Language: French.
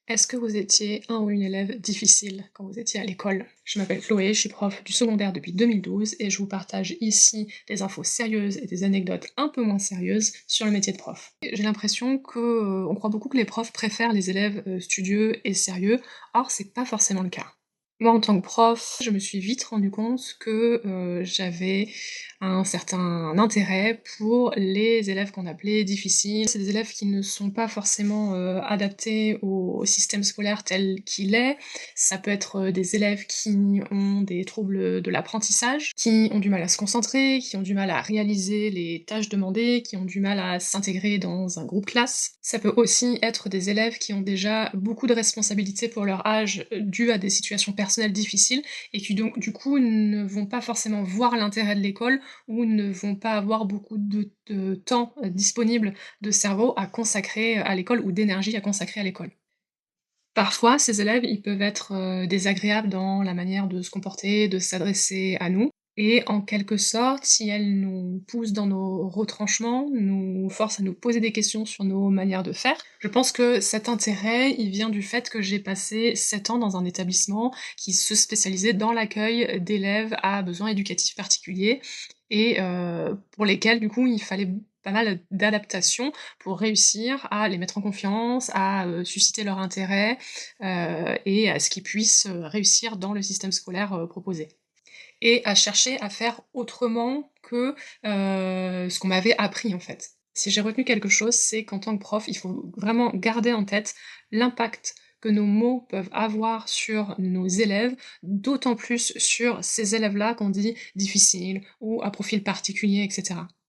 Est-ce que vous étiez un ou une élève difficile quand vous étiez à l'école? Je m'appelle Chloé, je suis prof du secondaire depuis 2012 et je vous partage ici des infos sérieuses et des anecdotes un peu moins sérieuses sur le métier de prof. J'ai l'impression que, on croit beaucoup que les profs préfèrent les élèves, studieux et sérieux, or c'est pas forcément le cas. Moi, en tant que prof, je me suis vite rendu compte que, j'avais un certain intérêt pour les élèves qu'on appelait difficiles. C'est des élèves qui ne sont pas forcément, adaptés au système scolaire tel qu'il est. Ça peut être, des élèves qui ont des troubles, de l'apprentissage, qui ont du mal à se concentrer, qui ont du mal à réaliser les tâches demandées, qui ont du mal à s'intégrer dans un groupe classe. Ça peut aussi être des élèves qui ont déjà beaucoup de responsabilités pour leur âge, dues à des situations personnelles difficiles et qui donc du coup ne vont pas forcément voir l'intérêt de l'école ou ne vont pas avoir beaucoup de temps, disponible, de cerveau à consacrer, à l'école ou d'énergie à consacrer à l'école. Parfois, ces élèves, ils peuvent être, désagréables dans la manière de se comporter, de s'adresser à nous et en quelque sorte, si elles nous poussent dans nos retranchements, nous forcent à nous poser des questions sur nos manières de faire, je pense que cet intérêt, il vient du fait que j'ai passé 7 ans dans un établissement qui se spécialisait dans l'accueil d'élèves à besoins éducatifs particuliers et pour lesquels, du coup, il fallait pas mal d'adaptations pour réussir à les mettre en confiance, à, susciter leur intérêt, et à ce qu'ils puissent, réussir dans le système scolaire, proposé. Et à chercher à faire autrement que, ce qu'on m'avait appris, en fait. Si j'ai retenu quelque chose, c'est qu'en tant que prof, il faut vraiment garder en tête l'impact que nos mots peuvent avoir sur nos élèves, d'autant plus sur ces élèves-là qu'on dit difficiles ou à profil particulier et cetera.